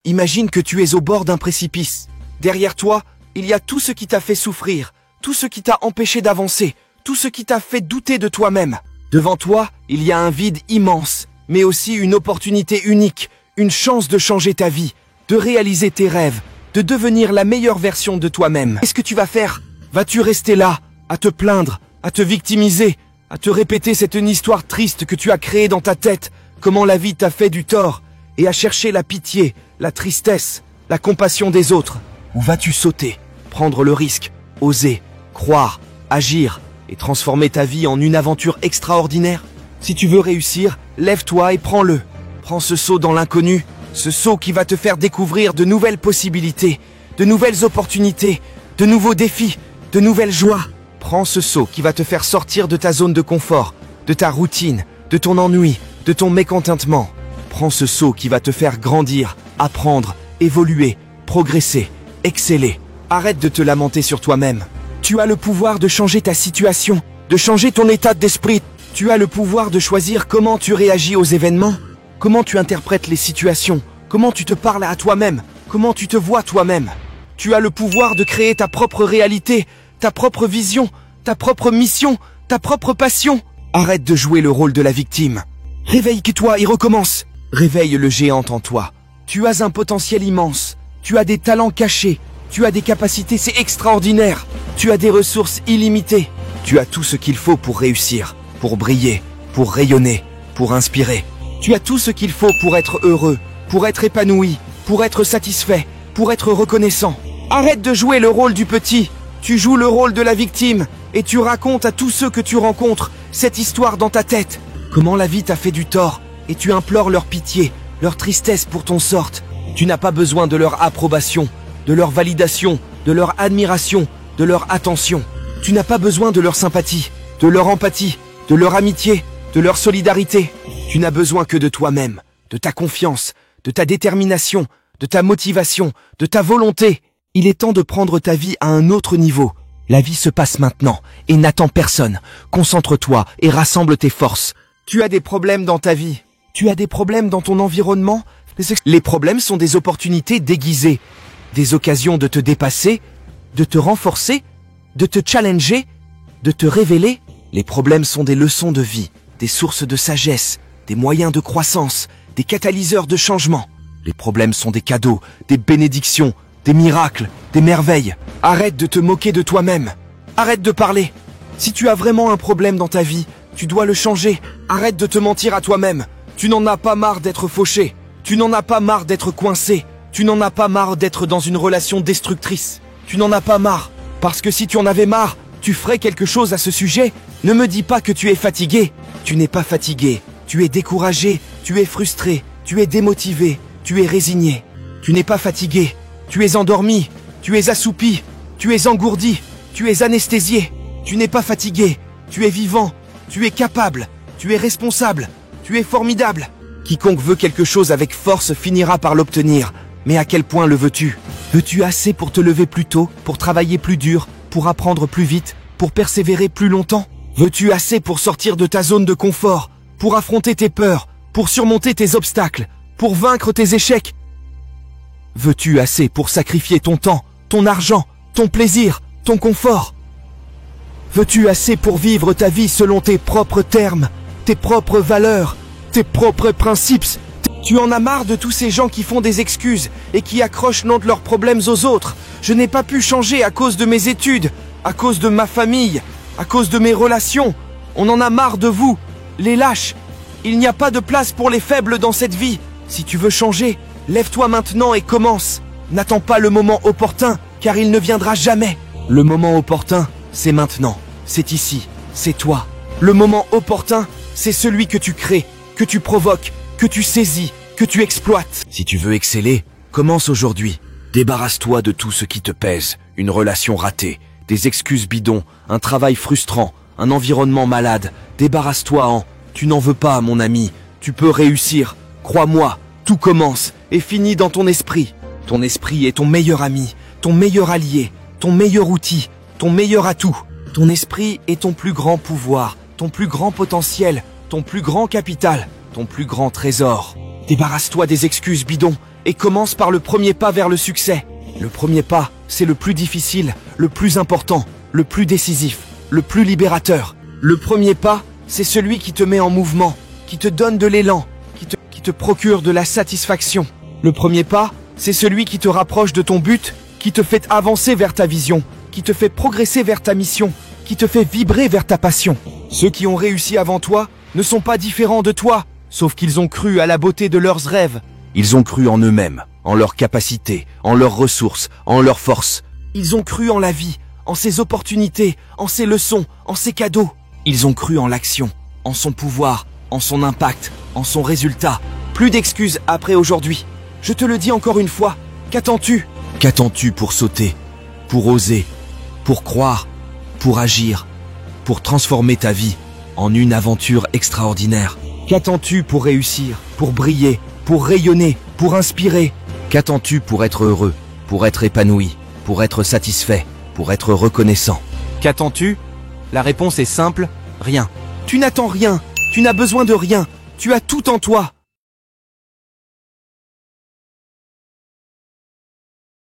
Imagine que tu es au bord d'un précipice. Derrière toi, il y a tout ce qui t'a fait souffrir, tout ce qui t'a empêché d'avancer, tout ce qui t'a fait douter de toi-même. Devant toi, il y a un vide immense, mais aussi une opportunité unique, une chance de changer ta vie, de réaliser tes rêves, de devenir la meilleure version de toi-même. Qu'est-ce que tu vas faire? Vas-tu rester là, à te plaindre, à te victimiser, à te répéter cette histoire triste que tu as créée dans ta tête, comment la vie t'a fait du tort, et à chercher la pitié, la tristesse, la compassion des autres? Ou vas-tu sauter, prendre le risque, oser, croire, agir et transformer ta vie en une aventure extraordinaire? Si tu veux réussir, lève-toi et prends-le. Prends ce saut dans l'inconnu, ce saut qui va te faire découvrir de nouvelles possibilités, de nouvelles opportunités, de nouveaux défis, de nouvelles joies. Prends ce saut qui va te faire sortir de ta zone de confort, de ta routine, de ton ennui, de ton mécontentement. Prends ce saut qui va te faire grandir, apprendre, évoluer, progresser, exceller. Arrête de te lamenter sur toi-même. Tu as le pouvoir de changer ta situation, de changer ton état d'esprit. Tu as le pouvoir de choisir comment tu réagis aux événements, comment tu interprètes les situations, comment tu te parles à toi-même, comment tu te vois toi-même. Tu as le pouvoir de créer ta propre réalité, ta propre vision, ta propre mission, ta propre passion. Arrête de jouer le rôle de la victime. Réveille-toi et recommence. Réveille le géant en toi. Tu as un potentiel immense. Tu as des talents cachés. Tu as des capacités, c'est extraordinaire. Tu as des ressources illimitées. Tu as tout ce qu'il faut pour réussir, pour briller, pour rayonner, pour inspirer. Tu as tout ce qu'il faut pour être heureux, pour être épanoui, pour être satisfait, pour être reconnaissant. Arrête de jouer le rôle du petit. Tu joues le rôle de la victime et tu racontes à tous ceux que tu rencontres cette histoire dans ta tête. Comment la vie t'a fait du tort et tu implores leur pitié, leur tristesse pour ton sort. Tu n'as pas besoin de leur approbation, de leur validation, de leur admiration, de leur attention. Tu n'as pas besoin de leur sympathie, de leur empathie, de leur amitié, de leur solidarité. Tu n'as besoin que de toi-même, de ta confiance, de ta détermination, de ta motivation, de ta volonté. Il est temps de prendre ta vie à un autre niveau. La vie se passe maintenant et n'attend personne. Concentre-toi et rassemble tes forces. Tu as des problèmes dans ta vie. Tu as des problèmes dans ton environnement. Les problèmes sont des opportunités déguisées. Des occasions de te dépasser, de te renforcer, de te challenger, de te révéler. Les problèmes sont des leçons de vie, des sources de sagesse, des moyens de croissance, des catalyseurs de changement. Les problèmes sont des cadeaux, des bénédictions, des miracles, des merveilles. Arrête de te moquer de toi-même. Arrête de parler. Si tu as vraiment un problème dans ta vie, tu dois le changer. Arrête de te mentir à toi-même. Tu n'en as pas marre d'être fauché. Tu n'en as pas marre d'être coincé. Tu n'en as pas marre d'être dans une relation destructrice. Tu n'en as pas marre. Parce que si tu en avais marre, tu ferais quelque chose à ce sujet. Ne me dis pas que tu es fatigué. Tu n'es pas fatigué. Tu es découragé. Tu es frustré. Tu es démotivé. Tu es résigné. Tu n'es pas fatigué. Tu es endormi. Tu es assoupi. Tu es engourdi. Tu es anesthésié. Tu n'es pas fatigué. Tu es vivant. Tu es capable. Tu es responsable. Tu es formidable. Quiconque veut quelque chose avec force finira par l'obtenir. Mais à quel point le veux-tu? Veux-tu assez pour te lever plus tôt, pour travailler plus dur, pour apprendre plus vite, pour persévérer plus longtemps? Veux-tu assez pour sortir de ta zone de confort, pour affronter tes peurs, pour surmonter tes obstacles, pour vaincre tes échecs? Veux-tu assez pour sacrifier ton temps, ton argent, ton plaisir, ton confort? Veux-tu assez pour vivre ta vie selon tes propres termes, tes propres valeurs, tes propres principes? Tu en as marre de tous ces gens qui font des excuses et qui accrochent l'un de leurs problèmes aux autres. Je n'ai pas pu changer à cause de mes études, à cause de ma famille, à cause de mes relations. On en a marre de vous, les lâches. Il n'y a pas de place pour les faibles dans cette vie. Si tu veux changer, lève-toi maintenant et commence. N'attends pas le moment opportun, car il ne viendra jamais. Le moment opportun, c'est maintenant. C'est ici. C'est toi. Le moment opportun, c'est celui que tu crées, que tu provoques, que tu saisis, que tu exploites. Si tu veux exceller, commence aujourd'hui. Débarrasse-toi de tout ce qui te pèse. Une relation ratée, des excuses bidons, un travail frustrant, un environnement malade. Débarrasse-toi. Tu n'en veux pas, mon ami. Tu peux réussir. Crois-moi, tout commence et finit dans ton esprit. Ton esprit est ton meilleur ami, ton meilleur allié, ton meilleur outil, ton meilleur atout. Ton esprit est ton plus grand pouvoir, ton plus grand potentiel, ton plus grand capital, ton plus grand trésor. Débarrasse-toi des excuses bidons et commence par le premier pas vers le succès. Le premier pas, c'est le plus difficile, le plus important, le plus décisif, le plus libérateur. Le premier pas, c'est celui qui te met en mouvement, qui te donne de l'élan, qui te procure de la satisfaction. Le premier pas, c'est celui qui te rapproche de ton but, qui te fait avancer vers ta vision, qui te fait progresser vers ta mission, qui te fait vibrer vers ta passion. Ceux qui ont réussi avant toi ne sont pas différents de toi, sauf qu'ils ont cru à la beauté de leurs rêves. Ils ont cru en eux-mêmes, en leurs capacités, en leurs ressources, en leurs forces. Ils ont cru en la vie, en ses opportunités, en ses leçons, en ses cadeaux. Ils ont cru en l'action, en son pouvoir, en son impact, en son résultat. Plus d'excuses après aujourd'hui. Je te le dis encore une fois, qu'attends-tu? Qu'attends-tu pour sauter, pour oser, pour croire, pour agir, pour transformer ta vie en une aventure extraordinaire? Qu'attends-tu pour réussir, pour briller, pour rayonner, pour inspirer? Qu'attends-tu pour être heureux, pour être épanoui, pour être satisfait, pour être reconnaissant? Qu'attends-tu? La réponse est simple, rien. Tu n'attends rien, tu n'as besoin de rien, tu as tout en toi.